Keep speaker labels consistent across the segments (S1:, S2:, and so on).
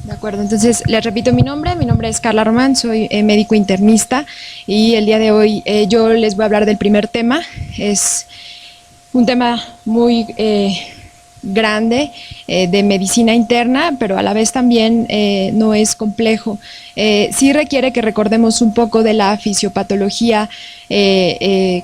S1: De acuerdo, entonces les repito mi nombre es Carla Román, soy médico internista y el día de hoy yo les voy a hablar del primer tema. Es un tema muy grande de medicina interna, pero a la vez también no es complejo. Sí requiere que recordemos un poco de la fisiopatología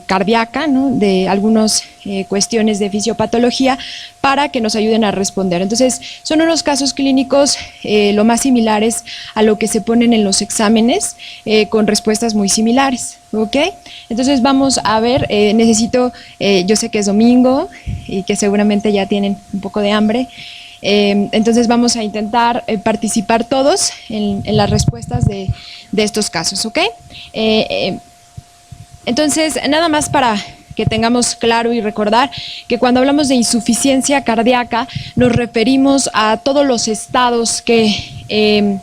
S1: cardíaca, ¿no? De algunas cuestiones de fisiopatología para que nos ayuden a responder. Entonces, son unos casos clínicos lo más similares a lo que se ponen en los exámenes con respuestas muy similares. ¿Ok? Entonces vamos a ver, yo sé que es domingo y que seguramente ya tienen un poco de hambre, entonces vamos a intentar participar todos en las respuestas de estos casos, ¿ok? Entonces, nada más para que tengamos claro y recordar que cuando hablamos de insuficiencia cardíaca nos referimos a todos los estados en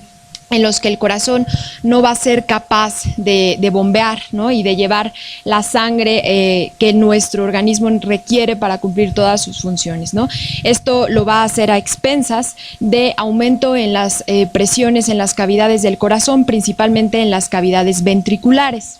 S1: los que el corazón no va a ser capaz de bombear, ¿no? Y de llevar la sangre que nuestro organismo requiere para cumplir todas sus funciones, ¿no? Esto lo va a hacer a expensas de aumento en las presiones en las cavidades del corazón, principalmente en las cavidades ventriculares.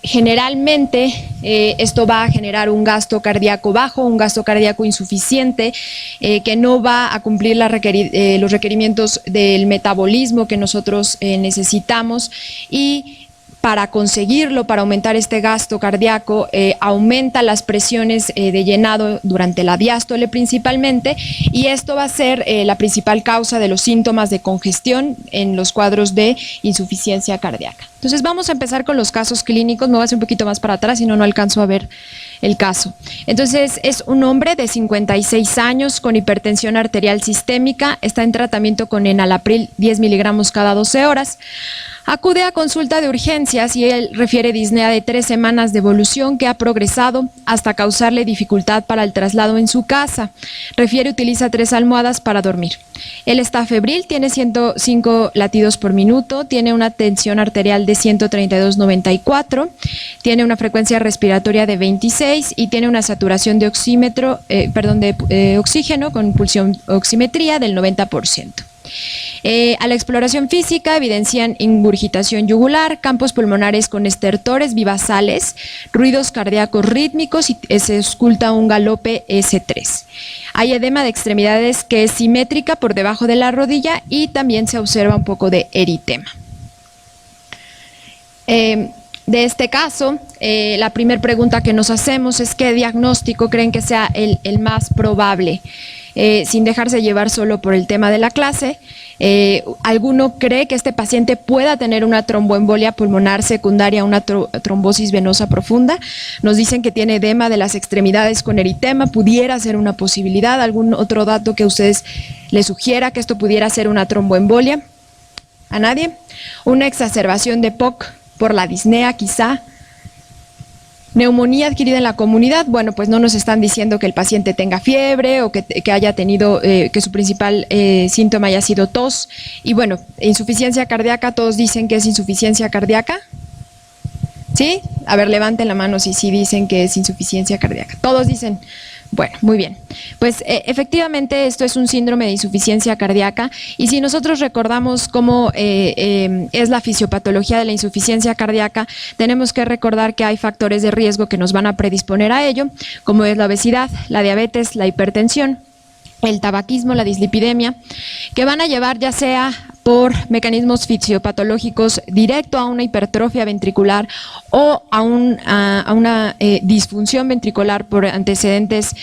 S1: Generalmente esto va a generar un gasto cardíaco bajo, un gasto cardíaco insuficiente, que no va a cumplir los requerimientos del metabolismo que nosotros necesitamos, y para conseguirlo, para aumentar este gasto cardíaco, aumenta las presiones de llenado durante la diástole principalmente, y esto va a ser la principal causa de los síntomas de congestión en los cuadros de insuficiencia cardíaca. Entonces vamos a empezar con los casos clínicos. Me voy a hacer un poquito más para atrás, si no, no alcanzo a ver el caso. Entonces es un hombre de 56 años con hipertensión arterial sistémica, está en tratamiento con enalapril 10 miligramos cada 12 horas. Acude a consulta de urgencias y él refiere disnea de 3 semanas de evolución que ha progresado hasta causarle dificultad para el traslado en su casa. Refiere utiliza 3 almohadas para dormir. Él está febril, tiene 105 latidos por minuto, tiene una tensión arterial de 132/94, tiene una frecuencia respiratoria de 26 y tiene una saturación de oxígeno con pulsión oximetría del 90%. A la exploración física evidencian ingurgitación yugular, campos pulmonares con estertores vivasales, ruidos cardíacos rítmicos y se ausculta un galope S3. Hay edema de extremidades que es simétrica por debajo de la rodilla y también se observa un poco de eritema. De este caso, la primera pregunta que nos hacemos es ¿qué diagnóstico creen que sea el más probable? Sin dejarse llevar solo por el tema de la clase, ¿alguno cree que este paciente pueda tener una tromboembolia pulmonar secundaria a una trombosis venosa profunda? Nos dicen que tiene edema de las extremidades con eritema, pudiera ser una posibilidad. ¿Algún otro dato que a ustedes les sugiera que esto pudiera ser una tromboembolia? ¿A nadie? ¿Una exacerbación de POC por la disnea quizá? Neumonía adquirida en la comunidad, bueno, pues no nos están diciendo que el paciente tenga fiebre o que haya tenido, que su principal síntoma haya sido tos. Y bueno, insuficiencia cardíaca, todos dicen que es insuficiencia cardíaca. ¿Sí? A ver, levanten la mano si sí dicen que es insuficiencia cardíaca. Todos dicen. Bueno, muy bien. Pues efectivamente esto es un síndrome de insuficiencia cardíaca, y si nosotros recordamos cómo es la fisiopatología de la insuficiencia cardíaca, tenemos que recordar que hay factores de riesgo que nos van a predisponer a ello, como es la obesidad, la diabetes, la hipertensión, el tabaquismo, la dislipidemia, que van a llevar ya sea por mecanismos fisiopatológicos directo a una hipertrofia ventricular o a una disfunción ventricular por antecedentes,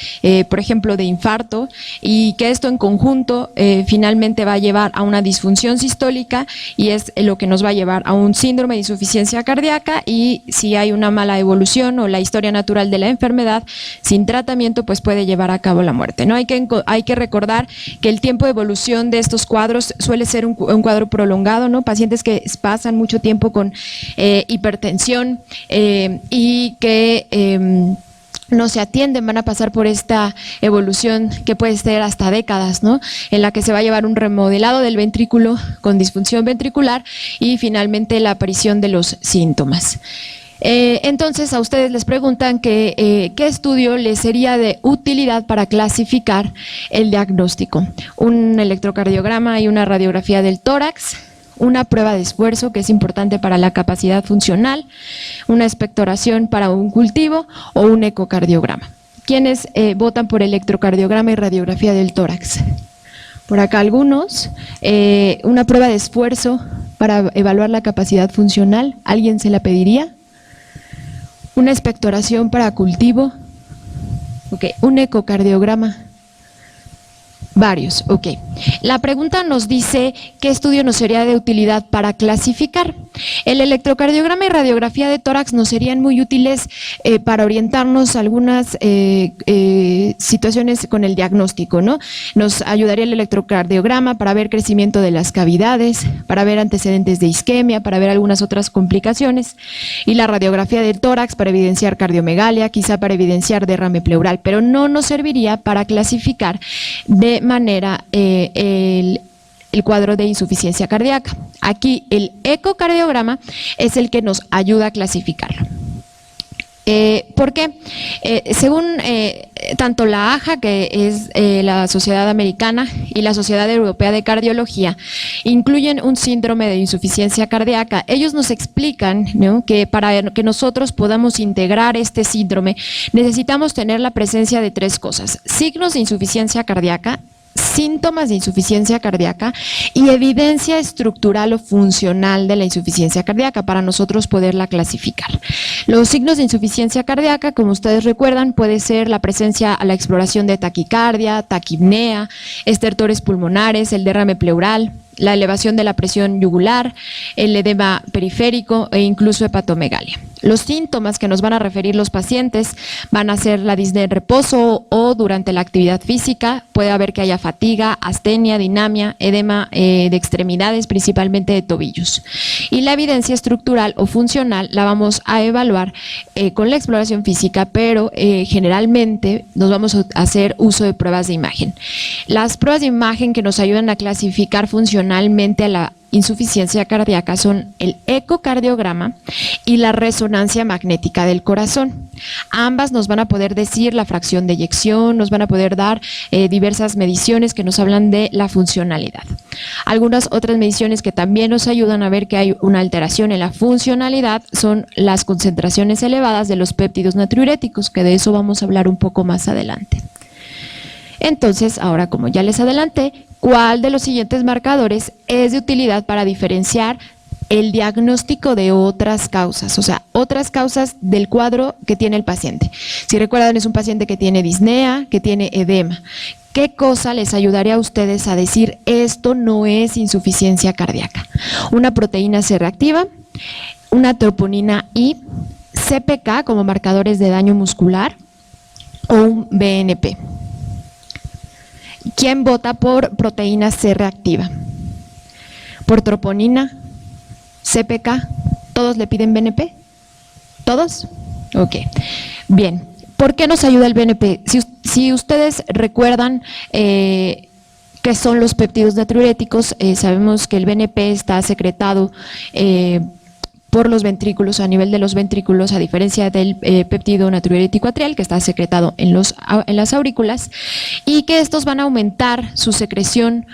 S1: por ejemplo, de infarto, y que esto en conjunto finalmente va a llevar a una disfunción sistólica, y es lo que nos va a llevar a un síndrome de insuficiencia cardíaca. Y si hay una mala evolución o la historia natural de la enfermedad sin tratamiento, pues puede llevar a cabo la muerte, ¿no? Hay que recordar que el tiempo de evolución de estos cuadros suele ser un cuadro prolongado, ¿no? Pacientes que pasan mucho tiempo con hipertensión y que no se atienden, van a pasar por esta evolución que puede ser hasta décadas, ¿no? En la que se va a llevar un remodelado del ventrículo con disfunción ventricular y finalmente la aparición de los síntomas. Entonces, a ustedes les preguntan qué estudio les sería de utilidad para clasificar el diagnóstico. Un electrocardiograma y una radiografía del tórax, una prueba de esfuerzo que es importante para la capacidad funcional, una expectoración para un cultivo o un ecocardiograma. ¿Quiénes votan por electrocardiograma y radiografía del tórax? Por acá algunos. Una prueba de esfuerzo para evaluar la capacidad funcional, ¿alguien se la pediría? Una expectoración para cultivo, ok. Un ecocardiograma, varios, ok. La pregunta nos dice qué estudio nos sería de utilidad para clasificar. El electrocardiograma y radiografía de tórax nos serían muy útiles para orientarnos a algunas situaciones con el diagnóstico, ¿no? Nos ayudaría el electrocardiograma para ver crecimiento de las cavidades, para ver antecedentes de isquemia, para ver algunas otras complicaciones, y la radiografía del tórax para evidenciar cardiomegalia, quizá para evidenciar derrame pleural, pero no nos serviría para clasificar de manera el cuadro de insuficiencia cardíaca. Aquí el ecocardiograma es el que nos ayuda a clasificarlo. ¿Por qué? Según tanto la AJA, que es la Sociedad Americana, y la Sociedad Europea de Cardiología, incluyen un síndrome de insuficiencia cardíaca. Ellos nos explican, ¿no?, que para que nosotros podamos integrar este síndrome necesitamos tener la presencia de tres cosas: signos de insuficiencia cardíaca, síntomas de insuficiencia cardíaca y evidencia estructural o funcional de la insuficiencia cardíaca para nosotros poderla clasificar. Los signos de insuficiencia cardíaca, como ustedes recuerdan, puede ser la presencia a la exploración de taquicardia, taquipnea, estertores pulmonares, el derrame pleural, la elevación de la presión yugular, el edema periférico e incluso hepatomegalia. Los síntomas que nos van a referir los pacientes van a ser la disnea en reposo o durante la actividad física. Puede haber que haya fatiga, astenia, dinamia, edema de extremidades, principalmente de tobillos. Y la evidencia estructural o funcional la vamos a evaluar con la exploración física, pero generalmente nos vamos a hacer uso de pruebas de imagen. Las pruebas de imagen que nos ayudan a clasificar funcionalmente a la insuficiencia cardíaca son el ecocardiograma y la resonancia magnética del corazón. Ambas nos van a poder decir la fracción de eyección, nos van a poder dar diversas mediciones que nos hablan de la funcionalidad. Algunas otras mediciones que también nos ayudan a ver que hay una alteración en la funcionalidad son las concentraciones elevadas de los péptidos natriuréticos, que de eso vamos a hablar un poco más adelante. Entonces, ahora, como ya les adelanté, ¿cuál de los siguientes marcadores es de utilidad para diferenciar el diagnóstico de otras causas? O sea, otras causas del cuadro que tiene el paciente. Si recuerdan, es un paciente que tiene disnea, que tiene edema. ¿Qué cosa les ayudaría a ustedes a decir esto no es insuficiencia cardíaca? Una proteína C reactiva, una troponina I, CPK como marcadores de daño muscular o un BNP. ¿Quién vota por proteína C reactiva? ¿Por troponina? ¿CPK? ¿Todos le piden BNP? ¿Todos? Ok. Bien. ¿Por qué nos ayuda el BNP? Si ustedes recuerdan qué son los péptidos natriuréticos, sabemos que el BNP está secretado por los ventrículos, a nivel de los ventrículos, a diferencia del péptido natriurético atrial, que está secretado en las aurículas, y que estos van a aumentar su secreción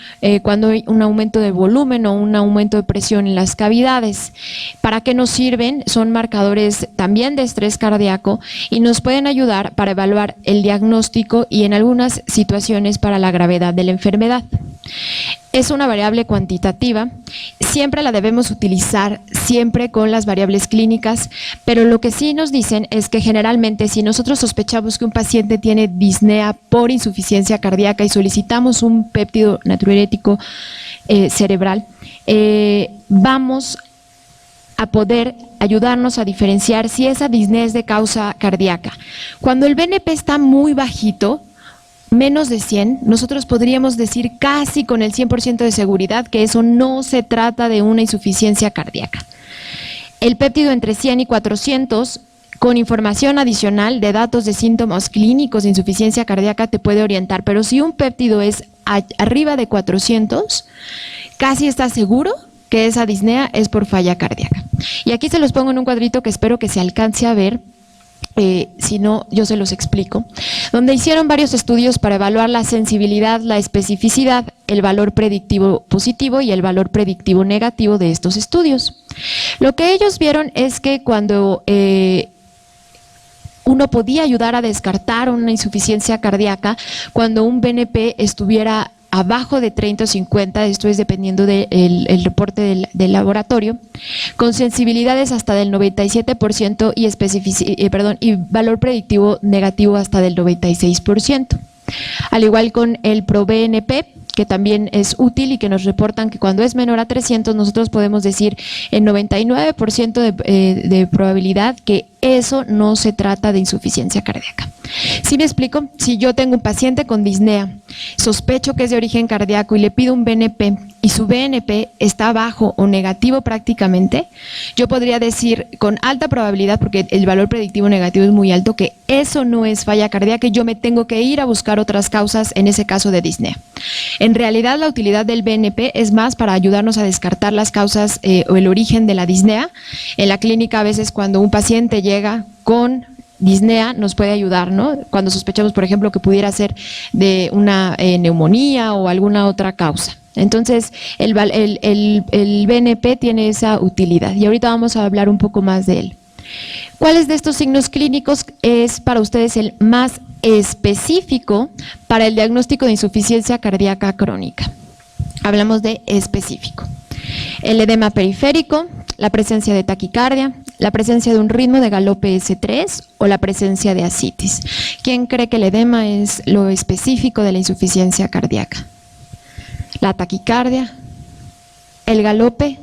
S1: cuando hay un aumento de volumen o un aumento de presión en las cavidades. ¿Para qué nos sirven? Son marcadores también de estrés cardíaco y nos pueden ayudar para evaluar el diagnóstico y en algunas situaciones para la gravedad de la enfermedad. Es una variable cuantitativa, siempre la debemos utilizar, siempre con las variables clínicas, pero lo que sí nos dicen es que generalmente si nosotros sospechamos que un paciente tiene disnea por insuficiencia cardíaca y solicitamos un péptido natriurético cerebral, vamos a poder ayudarnos a diferenciar si esa disnea es de causa cardíaca. Cuando el BNP está muy bajito, menos de 100, nosotros podríamos decir casi con el 100% de seguridad que eso no se trata de una insuficiencia cardíaca. El péptido entre 100 y 400, con información adicional de datos de síntomas clínicos de insuficiencia cardíaca, te puede orientar, pero si un péptido es arriba de 400, casi estás seguro que esa disnea es por falla cardíaca. Y aquí se los pongo en un cuadrito que espero que se alcance a ver. Si no, yo se los explico, donde hicieron varios estudios para evaluar la sensibilidad, la especificidad, el valor predictivo positivo y el valor predictivo negativo de estos estudios. Lo que ellos vieron es que cuando uno podía ayudar a descartar una insuficiencia cardíaca, cuando un BNP estuviera abajo de 30 o 50, esto es dependiendo del reporte del laboratorio, con sensibilidades hasta del 97% y valor predictivo negativo hasta del 96%. Al igual con el ProBNP, que también es útil y que nos reportan que cuando es menor a 300 nosotros podemos decir en 99% de probabilidad que eso no se trata de insuficiencia cardíaca. ¿Sí me explico? Si yo tengo un paciente con disnea, sospecho que es de origen cardíaco y le pido un BNP y su BNP está bajo o negativo prácticamente, yo podría decir con alta probabilidad, porque el valor predictivo negativo es muy alto, que eso no es falla cardíaca y yo me tengo que ir a buscar otras causas en ese caso de disnea. En realidad la utilidad del BNP es más para ayudarnos a descartar las causas o el origen de la disnea. En la clínica a veces cuando un paciente llega con disnea nos puede ayudar, ¿no? Cuando sospechamos, por ejemplo, que pudiera ser de una neumonía o alguna otra causa. Entonces, el BNP tiene esa utilidad y ahorita vamos a hablar un poco más de él. ¿Cuáles de estos signos clínicos es para ustedes el más específico para el diagnóstico de insuficiencia cardíaca crónica? Hablamos de específico. El edema periférico, la presencia de taquicardia, la presencia de un ritmo de galope S3 o la presencia de ascitis. ¿Quién cree que el edema es lo específico de la insuficiencia cardíaca? La taquicardia, el galope,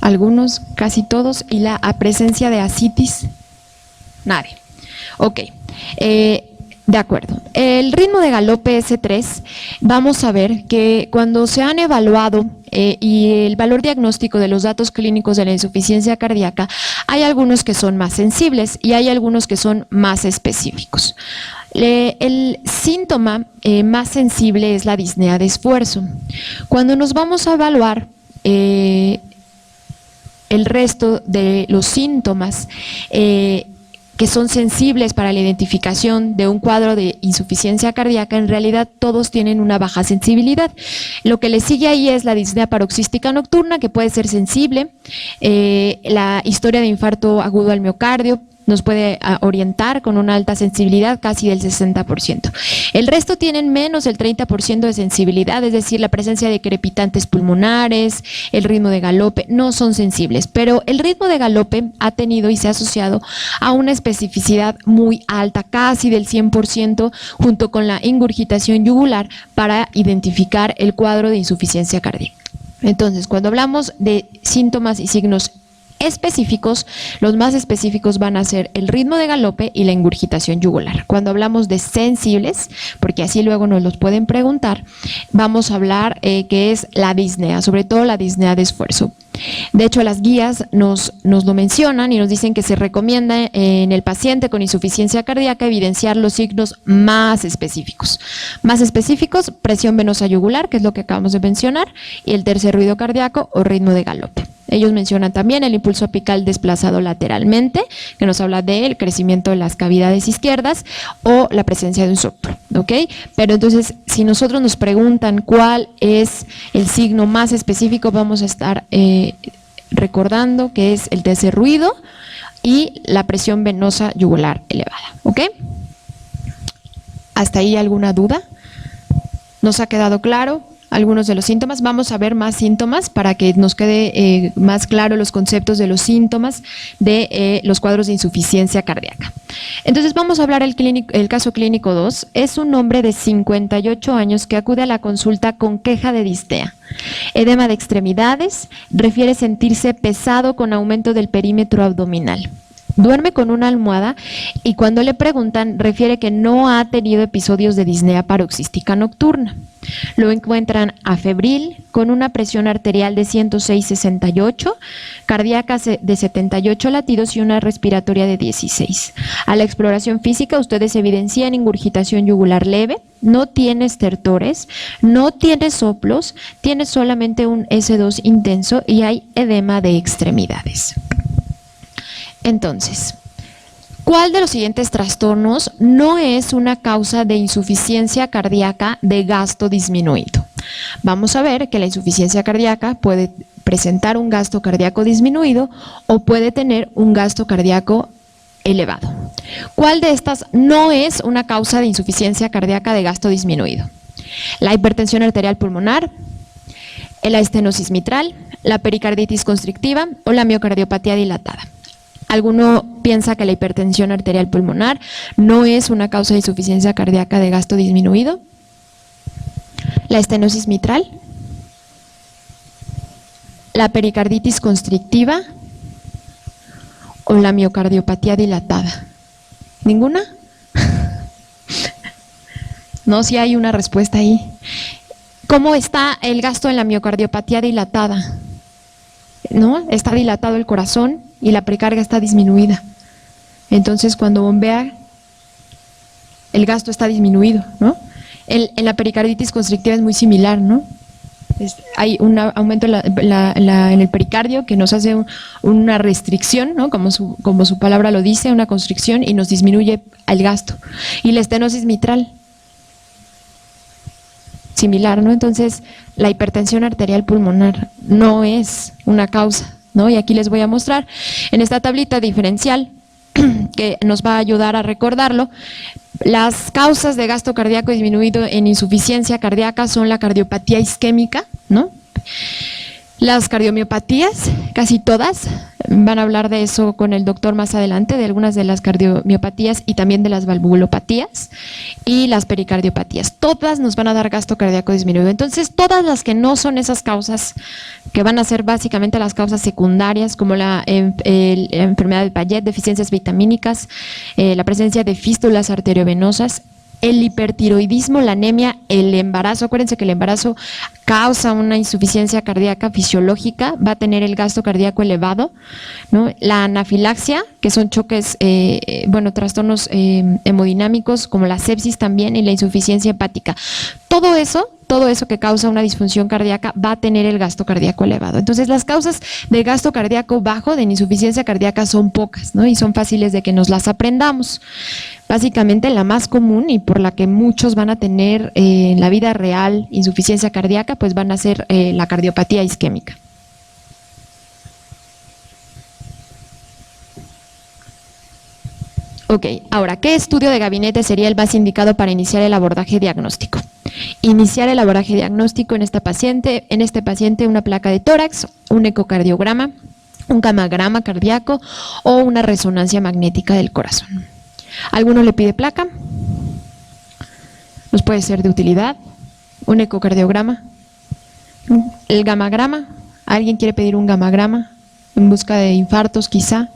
S1: algunos, casi todos, y la presencia de ascitis, nadie. Ok, de acuerdo. El ritmo de galope S3, vamos a ver que cuando se han evaluado y el valor diagnóstico de los datos clínicos de la insuficiencia cardíaca, hay algunos que son más sensibles y hay algunos que son más específicos. El síntoma más sensible es la disnea de esfuerzo. Cuando nos vamos a evaluar el resto de los síntomas que son sensibles para la identificación de un cuadro de insuficiencia cardíaca, en realidad todos tienen una baja sensibilidad. Lo que le sigue ahí es la disnea paroxística nocturna, que puede ser sensible, la historia de infarto agudo al miocardio, nos puede orientar con una alta sensibilidad, casi del 60%. El resto tienen menos del 30% de sensibilidad, es decir, la presencia de crepitantes pulmonares, el ritmo de galope, no son sensibles, pero el ritmo de galope ha tenido y se ha asociado a una especificidad muy alta, casi del 100%, junto con la ingurgitación yugular para identificar el cuadro de insuficiencia cardíaca. Entonces, cuando hablamos de síntomas y signos específicos, los más específicos van a ser el ritmo de galope y la ingurgitación yugular. Cuando hablamos de sensibles, porque así luego nos los pueden preguntar, vamos a hablar que es la disnea, sobre todo la disnea de esfuerzo. De hecho, las guías nos lo mencionan y nos dicen que se recomienda en el paciente con insuficiencia cardíaca evidenciar los signos más específicos. Más específicos, presión venosa yugular, que es lo que acabamos de mencionar, y el tercer ruido cardíaco o ritmo de galope. Ellos mencionan también el impulso apical desplazado lateralmente, que nos habla del crecimiento de las cavidades izquierdas o la presencia de un soplo, ¿ok? Pero entonces, si nosotros nos preguntan cuál es el signo más específico, vamos a estar recordando que es el tercer ruido y la presión venosa yugular elevada, ¿ok? ¿Hasta ahí alguna duda? ¿Nos ha quedado claro algunos de los síntomas? Vamos a ver más síntomas para que nos quede más claro los conceptos de los síntomas de los cuadros de insuficiencia cardíaca. Entonces vamos a hablar el caso clínico 2. Es un hombre de 58 años que acude a la consulta con queja de disnea, edema de extremidades, refiere sentirse pesado con aumento del perímetro abdominal. duerme con una almohada y cuando le preguntan refiere que no ha tenido episodios de disnea paroxística nocturna. Lo encuentran afebril, con una presión arterial de 106/68, cardíaca de 78 latidos y una respiratoria de 16. A la exploración física ustedes evidencian ingurgitación yugular leve, no tiene estertores, no tiene soplos, tiene solamente un S2 intenso y hay edema de extremidades. Entonces, ¿cuál de los siguientes trastornos no es una causa de insuficiencia cardíaca de gasto disminuido? Vamos a ver que la insuficiencia cardíaca puede presentar un gasto cardíaco disminuido o puede tener un gasto cardíaco elevado. ¿Cuál de estas no es una causa de insuficiencia cardíaca de gasto disminuido? La hipertensión arterial pulmonar, la estenosis mitral, la pericarditis constrictiva o la miocardiopatía dilatada. ¿Alguno piensa que la hipertensión arterial pulmonar no es una causa de insuficiencia cardíaca de gasto disminuido? ¿La estenosis mitral? ¿La pericarditis constrictiva o la miocardiopatía dilatada? ¿Ninguna? No, sí hay una respuesta ahí. ¿Cómo está el gasto en la miocardiopatía dilatada? ¿No? Está dilatado el corazón y la precarga está disminuida. Entonces, cuando bombea, el gasto está disminuido, ¿no? En la pericarditis constrictiva es muy similar, ¿no? Hay un aumento en el pericardio que nos hace una restricción, ¿no? Como su palabra lo dice, una constricción, y nos disminuye el gasto. Y la estenosis mitral, similar, ¿no? Entonces, la hipertensión arterial pulmonar no es una causa, ¿no? Y aquí les voy a mostrar en esta tablita diferencial que nos va a ayudar a recordarlo. Las causas de gasto cardíaco disminuido en insuficiencia cardíaca son la cardiopatía isquémica, ¿no? Las cardiomiopatías, casi todas, van a hablar de eso con el doctor más adelante, de algunas de las cardiomiopatías y también de las valvulopatías y las pericardiopatías. Todas nos van a dar gasto cardíaco disminuido. Entonces, todas las que no son esas causas, que van a ser básicamente las causas secundarias, como la enfermedad de Payet, deficiencias vitamínicas, la presencia de fístulas arteriovenosas, el hipertiroidismo, la anemia, el embarazo. Acuérdense que el embarazo causa una insuficiencia cardíaca fisiológica, va a tener el gasto cardíaco elevado, ¿no? La anafilaxia, que son choques, trastornos hemodinámicos, como la sepsis también, y la insuficiencia hepática. Todo eso que causa una disfunción cardíaca va a tener el gasto cardíaco elevado. Entonces, las causas de gasto cardíaco bajo, de insuficiencia cardíaca, son pocas, ¿no? Y son fáciles de que nos las aprendamos. Básicamente, la más común y por la que muchos van a tener en la vida real insuficiencia cardíaca, pues van a ser la cardiopatía isquémica. Ok, ahora, ¿qué estudio de gabinete sería el más indicado para iniciar el abordaje diagnóstico? Iniciar el abordaje diagnóstico en este paciente una placa de tórax, un ecocardiograma, un gamagrama cardíaco o una resonancia magnética del corazón. ¿Alguno le pide placa? Nos puede ser de utilidad. Un ecocardiograma. El gamagrama. ¿Alguien quiere pedir un gamagrama en busca de infartos quizá?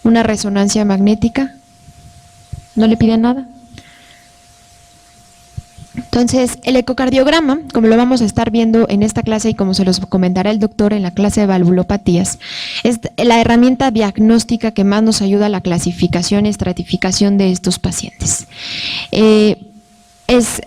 S1: Una resonancia magnética. ¿No le piden nada? Entonces, el ecocardiograma, como lo vamos a estar viendo en esta clase y como se los comentará el doctor en la clase de valvulopatías, es la herramienta diagnóstica que más nos ayuda a la clasificación y estratificación de estos pacientes. Es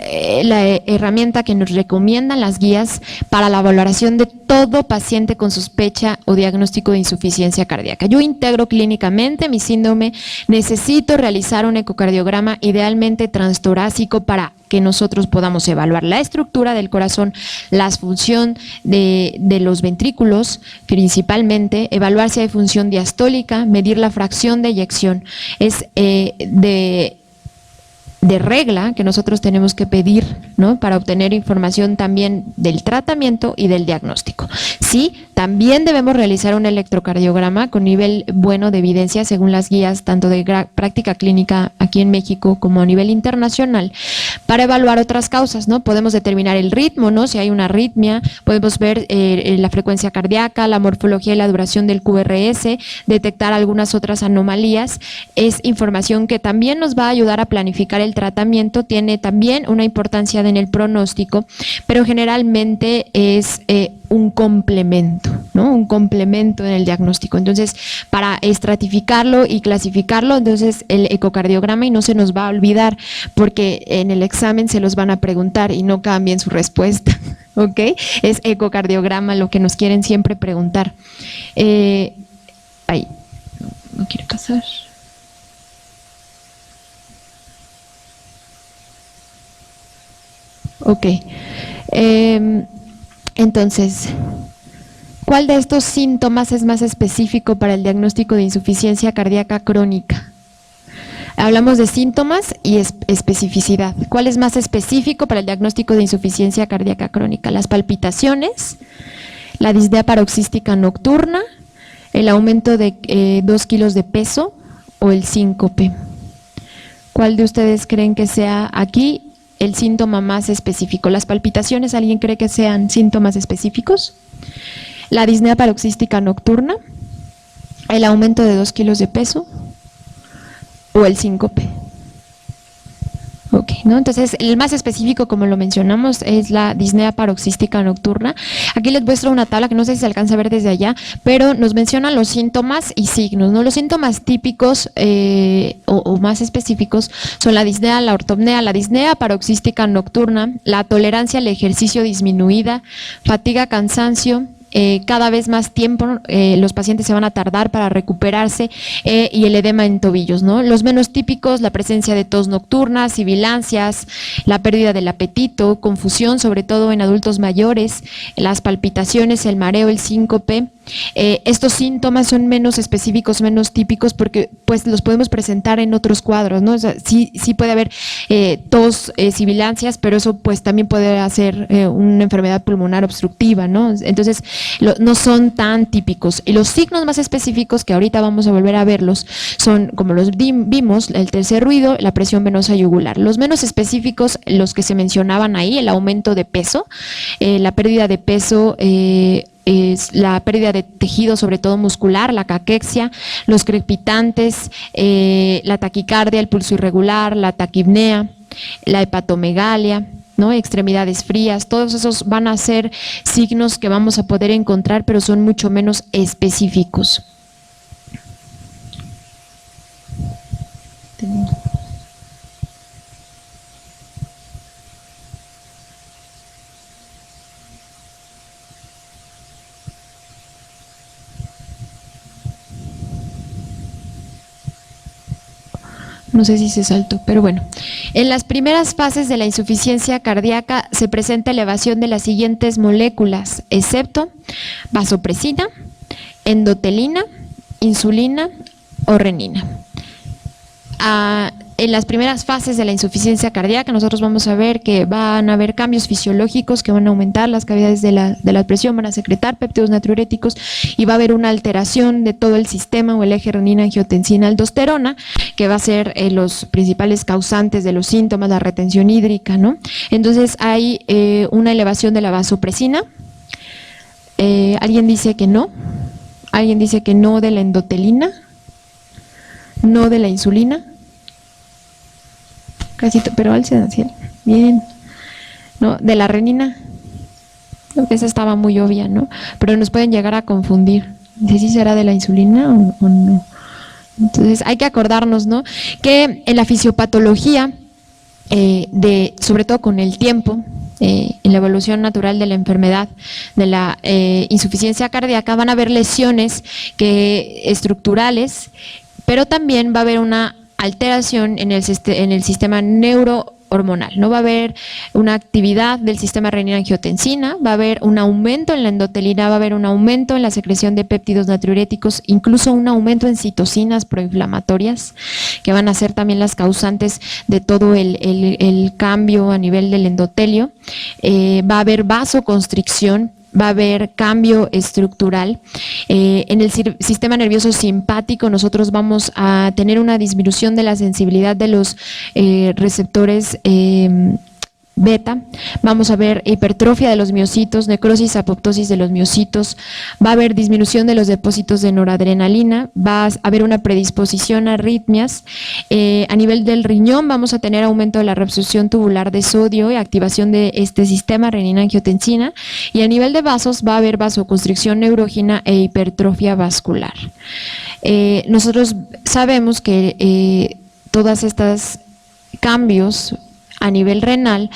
S1: la herramienta que nos recomiendan las guías para la valoración de todo paciente con sospecha o diagnóstico de insuficiencia cardíaca. Yo integro clínicamente mi síndrome, necesito realizar un ecocardiograma idealmente transtorácico para que nosotros podamos evaluar la estructura del corazón, la función de los ventrículos principalmente, evaluar si hay función diastólica, medir la fracción de eyección. Es de regla que nosotros tenemos que pedir, ¿no?, para obtener información también del tratamiento y del diagnóstico. Sí, también debemos realizar un electrocardiograma con nivel bueno de evidencia según las guías tanto de práctica clínica aquí en México como a nivel internacional para evaluar otras causas, ¿no? Podemos determinar el ritmo, ¿no?, si hay una arritmia, podemos ver la frecuencia cardíaca, la morfología y la duración del QRS, detectar algunas otras anomalías. Es información que también nos va a ayudar a planificar el tratamiento, tiene también una importancia en el pronóstico, pero generalmente es un complemento, ¿no? Un complemento en el diagnóstico. Entonces, para estratificarlo y clasificarlo, entonces el ecocardiograma, y no se nos va a olvidar, porque en el examen se los van a preguntar y no cambien su respuesta, ¿ok? Es ecocardiograma lo que nos quieren siempre preguntar. Ahí, no quiero pasar. Ok. Entonces, ¿cuál de estos síntomas es más específico para el diagnóstico de insuficiencia cardíaca crónica? Hablamos de síntomas y especificidad. ¿Cuál es más específico para el diagnóstico de insuficiencia cardíaca crónica? ¿Las palpitaciones, la disnea paroxística nocturna, el aumento de 2 kilos de peso o el síncope? ¿Cuál de ustedes creen que sea aquí el síntoma más específico? ¿Las palpitaciones, alguien cree que sean síntomas específicos? ¿La disnea paroxística nocturna? ¿El aumento de 2 kilos de peso? ¿O el síncope? Ok, ¿no? Entonces, el más específico, como lo mencionamos, es la disnea paroxística nocturna. Aquí les muestro una tabla que no sé si se alcanza a ver desde allá, pero nos mencionan los síntomas y signos, ¿no? Los síntomas típicos o más específicos son la disnea, la ortopnea, la disnea paroxística nocturna, la tolerancia al ejercicio disminuida, fatiga, cansancio, cada vez más tiempo los pacientes se van a tardar para recuperarse y el edema en tobillos, ¿no? Los menos típicos, la presencia de tos nocturna, sibilancias, la pérdida del apetito, confusión, sobre todo en adultos mayores, las palpitaciones, el mareo, el síncope. Estos síntomas son menos específicos, menos típicos, porque pues los podemos presentar en otros cuadros, ¿no? O sea, sí puede haber tos, sibilancias, pero eso pues también puede hacer una enfermedad pulmonar obstructiva, ¿no? Entonces no son tan típicos. Y los signos más específicos, que ahorita vamos a volver a verlos, son, como los vimos, el tercer ruido, la presión venosa yugular. Los menos específicos, los que se mencionaban ahí, el aumento de peso, la pérdida de peso, es la pérdida de tejido, sobre todo muscular, la caquexia, los crepitantes, la taquicardia, el pulso irregular, la taquipnea, la hepatomegalia, ¿no? Extremidades frías, todos esos van a ser signos que vamos a poder encontrar, pero son mucho menos específicos. No sé si se saltó, pero bueno. En las primeras fases de la insuficiencia cardíaca se presenta elevación de las siguientes moléculas, excepto vasopresina, endotelina, insulina o renina. En las primeras fases de la insuficiencia cardíaca nosotros vamos a ver que van a haber cambios fisiológicos que van a aumentar las cavidades de la presión, van a secretar péptidos natriuréticos y va a haber una alteración de todo el sistema o el eje renina-angiotensina-aldosterona, que va a ser los principales causantes de los síntomas, la retención hídrica, ¿no? Entonces hay una elevación de la vasopresina. ¿Alguien dice que no? ¿Alguien dice que no de la endotelina? ¿No de la insulina? Pero alce hacia bien, ¿no? De la renina, esa estaba muy obvia, ¿no? Pero nos pueden llegar a confundir. No sé si será de la insulina o no. Entonces hay que acordarnos, ¿no?, que en la fisiopatología, sobre todo con el tiempo, en la evolución natural de la enfermedad, de la insuficiencia cardíaca, van a haber lesiones estructurales, pero también va a haber una alteración en el sistema hormonal, ¿no? Va a haber una actividad del sistema renina-angiotensina, va a haber un aumento en la endotelina, va a haber un aumento en la secreción de péptidos natriuréticos, incluso un aumento en citocinas proinflamatorias, que van a ser también las causantes de todo el cambio a nivel del endotelio. Va a haber vasoconstricción, va a haber cambio estructural. En el sistema nervioso simpático nosotros vamos a tener una disminución de la sensibilidad de los receptores beta, vamos a ver hipertrofia de los miocitos, necrosis, apoptosis de los miocitos, va a haber disminución de los depósitos de noradrenalina, va a haber una predisposición a arritmias. A nivel del riñón vamos a tener aumento de la reabsorción tubular de sodio y activación de este sistema renina-angiotensina, y a nivel de vasos va a haber vasoconstricción neurógena e hipertrofia vascular. Nosotros sabemos que todas estas cambios a nivel renal,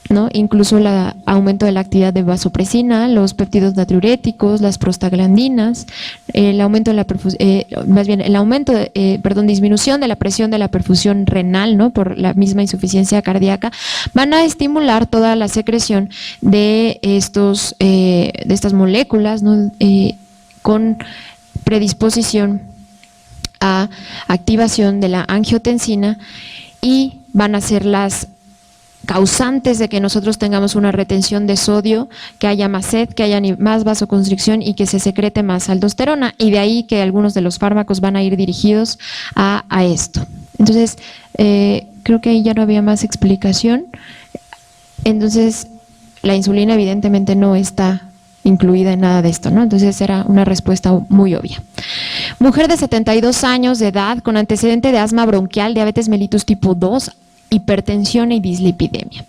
S1: ¿no? Incluso el aumento de la actividad de vasopresina, los péptidos natriuréticos, las prostaglandinas, el aumento de la disminución de la presión de la perfusión renal, ¿no? Por la misma insuficiencia cardíaca, van a estimular toda la secreción de estas moléculas, ¿no? Con predisposición a activación de la angiotensina, y van a ser las causantes de que nosotros tengamos una retención de sodio, que haya más sed, que haya más vasoconstricción y que se secrete más aldosterona, y de ahí que algunos de los fármacos van a ir dirigidos a esto. Entonces, creo que ahí ya no había más explicación. Entonces, la insulina evidentemente no está incluida en nada de esto, ¿no? Entonces era una respuesta muy obvia. Mujer de 72 años de edad con antecedente de asma bronquial, diabetes mellitus tipo 2, hipertensión y dislipidemia.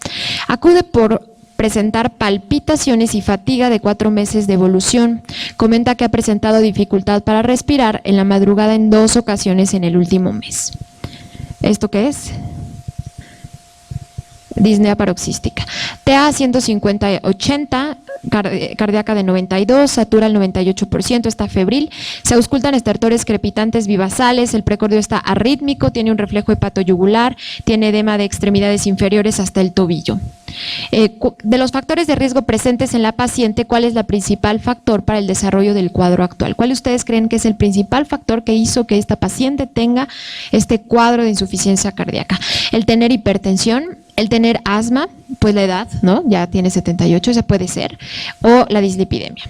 S1: Acude por presentar palpitaciones y fatiga de 4 meses de evolución. Comenta que ha presentado dificultad para respirar en la madrugada en 2 ocasiones en el último mes. ¿Esto qué es? Disnea paroxística. TA 150-80, cardíaca de 92, satura al 98%, está febril, se auscultan estertores crepitantes vivasales, el precordio está arrítmico, tiene un reflejo hepatoyugular, tiene edema de extremidades inferiores hasta el tobillo. De los factores de riesgo presentes en la paciente, ¿cuál es el principal factor para el desarrollo del cuadro actual? ¿Cuál ustedes creen que es el principal factor que hizo que esta paciente tenga este cuadro de insuficiencia cardíaca? El tener hipertensión, el tener asma, pues la edad, ¿no? Ya tiene 78, esa puede ser, o la dislipidemia.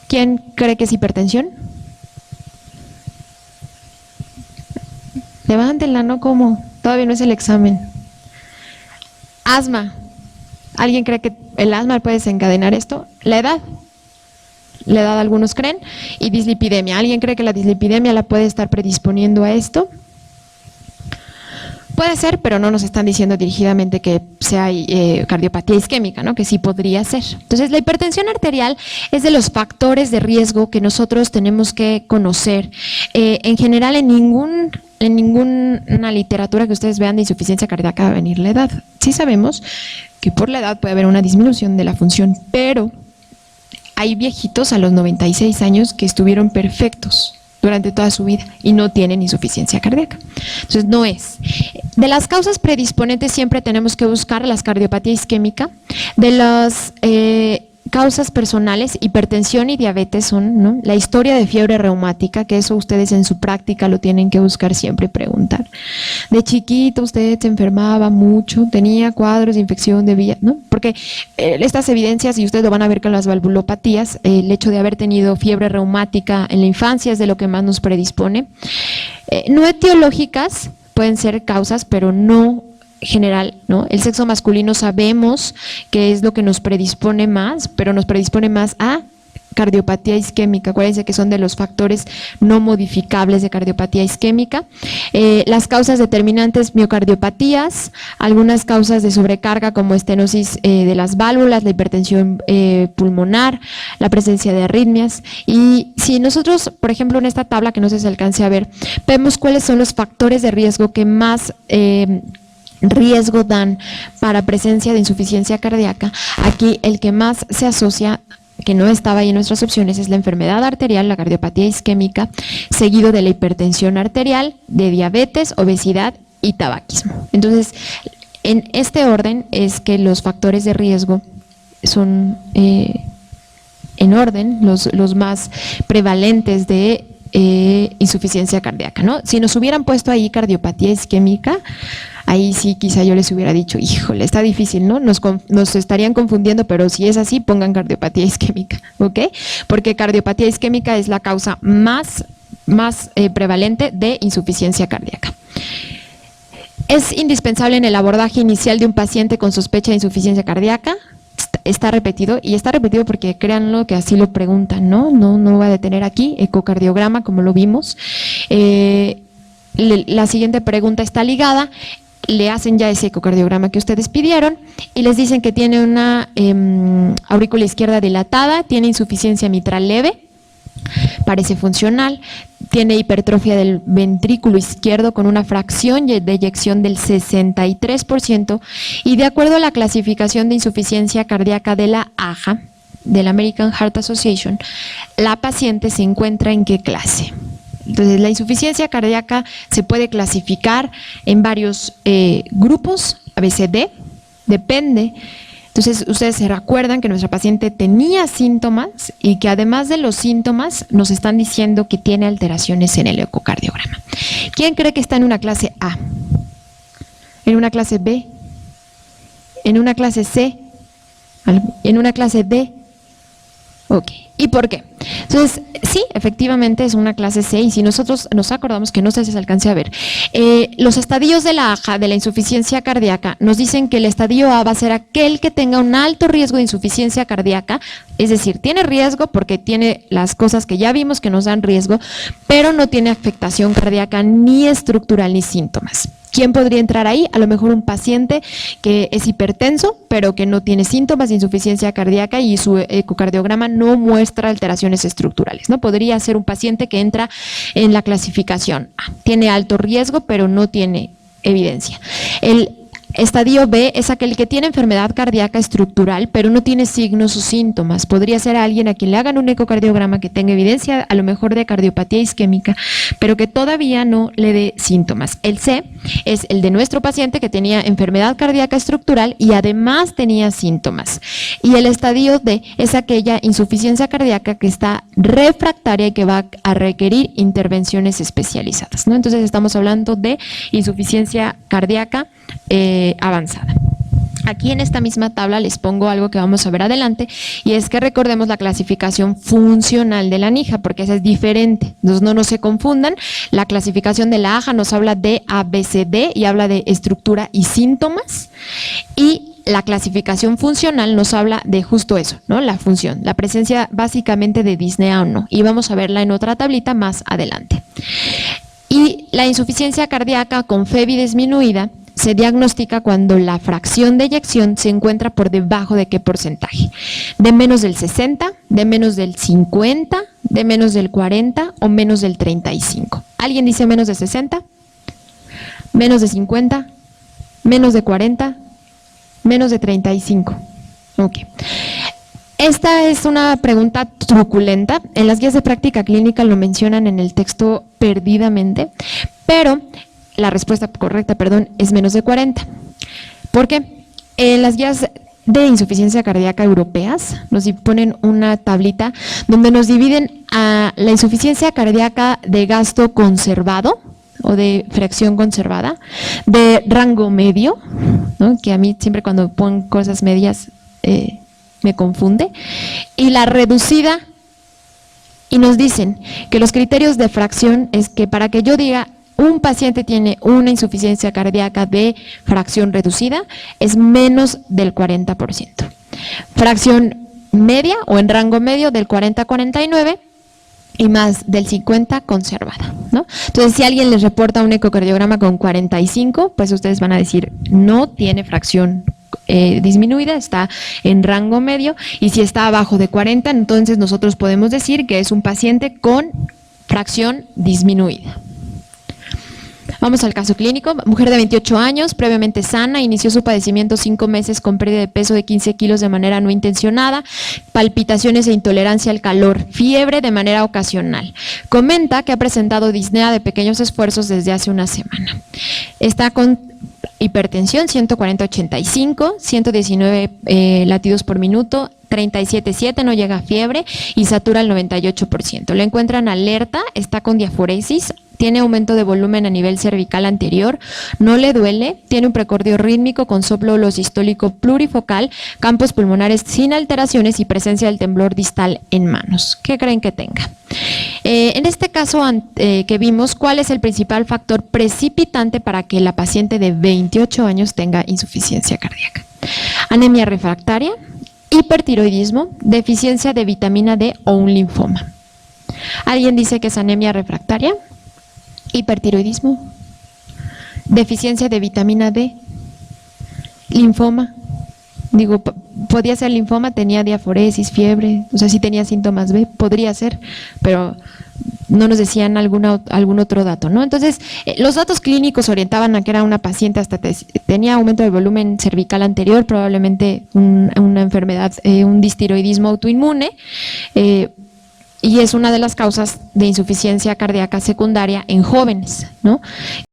S1: ¿Quién cree que es hipertensión? Levántenla, ¿no? ¿Cómo? Todavía no es el examen. Asma. ¿Alguien cree que el asma puede desencadenar esto? La edad. La edad algunos creen. Y dislipidemia. ¿Alguien cree que la dislipidemia la puede estar predisponiendo a esto? Puede ser, pero no nos están diciendo dirigidamente que sea cardiopatía isquémica, ¿no? Que sí podría ser. Entonces, la hipertensión arterial es de los factores de riesgo que nosotros tenemos que conocer. En general, en ninguna literatura que ustedes vean de insuficiencia cardíaca va a venir la edad. Sí sabemos que por la edad puede haber una disminución de la función, pero hay viejitos a los 96 años que estuvieron perfectos durante toda su vida y no tienen insuficiencia cardíaca. Entonces, no es. De las causas predisponentes siempre tenemos que buscar la cardiopatía isquémica. De las causas personales, hipertensión y diabetes son, ¿no? La historia de fiebre reumática, que eso ustedes en su práctica lo tienen que buscar siempre y preguntar. De chiquito usted se enfermaba mucho, tenía cuadros de infección de vía, ¿no? Porque estas evidencias, y ustedes lo van a ver con las valvulopatías, el hecho de haber tenido fiebre reumática en la infancia es de lo que más nos predispone. No etiológicas pueden ser causas, pero no general, ¿no? El sexo masculino sabemos que es lo que nos predispone más, pero nos predispone más a cardiopatía isquémica. Acuérdense que son de los factores no modificables de cardiopatía isquémica. Las causas determinantes, miocardiopatías, algunas causas de sobrecarga como estenosis de las válvulas, la hipertensión pulmonar, la presencia de arritmias. Y si nosotros, por ejemplo, en esta tabla que no sé si se alcance a ver, vemos cuáles son los factores de riesgo que más riesgo dan para presencia de insuficiencia cardíaca. Aquí el que más se asocia, que no estaba ahí en nuestras opciones, es la enfermedad arterial, la cardiopatía isquémica, seguido de la hipertensión arterial, de diabetes, obesidad y tabaquismo. Entonces, En este orden es que los factores de riesgo son en orden los más prevalentes de insuficiencia cardíaca, ¿no? Si nos hubieran puesto ahí cardiopatía isquémica, ahí sí quizá yo les hubiera dicho, híjole, está difícil, ¿no? Nos estarían confundiendo, pero si es así, pongan cardiopatía isquémica, ¿ok? Porque cardiopatía isquémica es la causa más prevalente de insuficiencia cardíaca. Es indispensable en el abordaje inicial de un paciente con sospecha de insuficiencia cardíaca. Está repetido, y está repetido porque créanlo que así lo preguntan, ¿no? No voy a detener aquí, ecocardiograma, como lo vimos. La siguiente pregunta está ligada, le hacen ya ese ecocardiograma que ustedes pidieron y les dicen que tiene una aurícula izquierda dilatada, tiene insuficiencia mitral leve, parece funcional, tiene hipertrofia del ventrículo izquierdo con una fracción de eyección del 63%, y de acuerdo a la clasificación de insuficiencia cardíaca de la AHA, de la American Heart Association, la paciente se encuentra ¿en qué clase? Entonces, la insuficiencia cardíaca se puede clasificar en varios grupos, ABCD, depende. Entonces, ustedes se recuerdan que nuestra paciente tenía síntomas y que además de los síntomas nos están diciendo que tiene alteraciones en el ecocardiograma. ¿Quién cree que está en una clase A? ¿En una clase B? ¿En una clase C? ¿En una clase D? Ok. ¿Y por qué? Entonces, sí, efectivamente es una clase C, y si nosotros nos acordamos, que no sé si se alcance a ver, los estadios de la AHA, de la insuficiencia cardíaca, nos dicen que el estadio A va a ser aquel que tenga un alto riesgo de insuficiencia cardíaca, es decir, tiene riesgo porque tiene las cosas que ya vimos que nos dan riesgo, pero no tiene afectación cardíaca ni estructural ni síntomas. ¿Quién podría entrar ahí? A lo mejor un paciente que es hipertenso, pero que no tiene síntomas de insuficiencia cardíaca y su ecocardiograma no muestra alteraciones estructurales, ¿no? Podría ser un paciente que entra en la clasificación A. Tiene alto riesgo, pero no tiene evidencia. El estadio B es aquel que tiene enfermedad cardíaca estructural, pero no tiene signos o síntomas. Podría ser alguien a quien le hagan un ecocardiograma que tenga evidencia, a lo mejor de cardiopatía isquémica, pero que todavía no le dé síntomas. El C es el de nuestro paciente que tenía enfermedad cardíaca estructural y además tenía síntomas. Y el estadio D es aquella insuficiencia cardíaca que está refractaria y que va a requerir intervenciones especializadas, ¿no? Entonces estamos hablando de insuficiencia cardíaca avanzada. Aquí en esta misma tabla les pongo algo que vamos a ver adelante, y es que recordemos la clasificación funcional de la NIHA, porque esa es diferente. Entonces no se confundan, la clasificación de la AHA nos habla de ABCD y habla de estructura y síntomas, y la clasificación funcional nos habla de justo eso, ¿no? La función, la presencia básicamente de disnea o no, y vamos a verla en otra tablita más adelante. Y la insuficiencia cardíaca con FEBI disminuida se diagnostica cuando la fracción de eyección se encuentra por debajo de qué porcentaje, de menos del 60, de menos del 50, de menos del 40 o menos del 35. ¿Alguien dice menos de 60? ¿Menos de 50? ¿Menos de 40? ¿Menos de 35? Ok. Esta es una pregunta truculenta. En las guías de práctica clínica lo mencionan en el texto perdidamente, pero la respuesta correcta, es menos de 40. ¿Por qué? En las guías de insuficiencia cardíaca europeas nos ponen una tablita donde nos dividen a la insuficiencia cardíaca de gasto conservado o de fracción conservada, de rango medio, ¿no? Que a mí siempre cuando pongo cosas medias me confunde, y la reducida, y nos dicen que los criterios de fracción es que para que yo diga un paciente tiene una insuficiencia cardíaca de fracción reducida, es menos del 40%. Fracción media o en rango medio del 40 a 49 y más del 50 conservada, ¿no? Entonces, si alguien les reporta un ecocardiograma con 45, pues ustedes van a decir, no tiene fracción disminuida, está en rango medio, y si está abajo de 40, entonces nosotros podemos decir que es un paciente con fracción disminuida. Vamos al caso clínico. Mujer de 28 años, previamente sana, inició su padecimiento 5 meses con pérdida de peso de 15 kilos de manera no intencionada, palpitaciones e intolerancia al calor, fiebre de manera ocasional. Comenta que ha presentado disnea de pequeños esfuerzos desde hace una semana. Está con Hipertensión 140/85, 119 latidos por minuto, 37,7, no llega a fiebre y satura al 98%. Le encuentran alerta, está con diaforesis, tiene aumento de volumen a nivel cervical anterior, no le duele, tiene un precordio rítmico con soplo sistólico plurifocal, campos pulmonares sin alteraciones y presencia del temblor distal en manos. ¿Qué creen que tenga? En este caso que vimos, ¿cuál es el principal factor precipitante para que la paciente de 28 años tenga insuficiencia cardíaca? Anemia refractaria, hipertiroidismo, deficiencia de vitamina D o un linfoma. ¿Alguien dice que es anemia refractaria? Hipertiroidismo, deficiencia de vitamina D, linfoma. Digo, podía ser linfoma, tenía diaforesis, fiebre, o sea, sí tenía síntomas B, podría ser, pero no nos decían algún otro dato, ¿no? Entonces, los datos clínicos orientaban a que era una paciente hasta tenía aumento del volumen cervical anterior, probablemente una enfermedad, un distiroidismo autoinmune, y es una de las causas de insuficiencia cardíaca secundaria en jóvenes, ¿no?